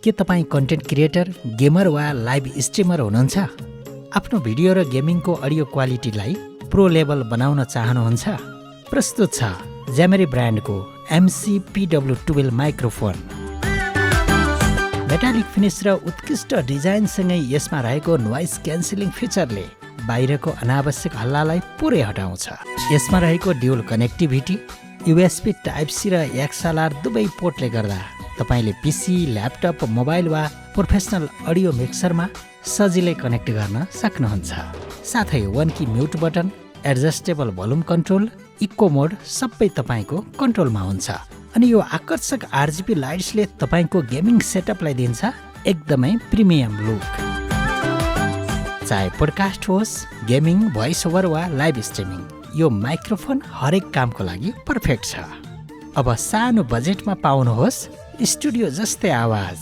के तपाईँ content creator, gamer वा लाइभ स्ट्रिमर हुनुहुन्छ? आफ्नो भिडियो र गेमिङको अडियो क्वालिटीलाई प्रो लेभल बनाउन चाहनुहुन्छ? प्रस्तुत छ ज्यामेरी ब्रान्डको MCPW12 माइक्रोफोन। मेटालिक फिनिस र उत्कृष्ट डिजाइनसँगै यसमा रहेको नोइज क्यान्सलिङ फिचरले बाहिरको अनावश्यक हल्लालाई पुरै हटाउँछ। यसमा रहेको ड्युल कनेक्टिभिटी, USB टाइप-C र XLR दुवै पोर्टले गर्दा तपाईले PC, ल्यापटप, मोबाइल वा प्रोफेसनल अडियो मिक्सरमा सजिलै कनेक्ट गर्न सक्नुहुन्छ। साथै 1 key mute button, adjustable volume control, eco mode सबै तपाईको कन्ट्रोलमा हुन्छ। अनि यो आकर्षक RGB लाइट्सले तपाईको गेमिङ सेटअपलाई दिन्छ एकदमै प्रिमियम लुक। चाहे पोडकास्ट होस्, गेमिङ, भोइस ओभर वा लाइभ स्ट्रिमिङ, यो माइक्रोफोन हरेक कामको लागि पर्फेक्ट छ। अब सानो बजेटमा पाउनुहोस् स्टुडियो जस्तै आवाज।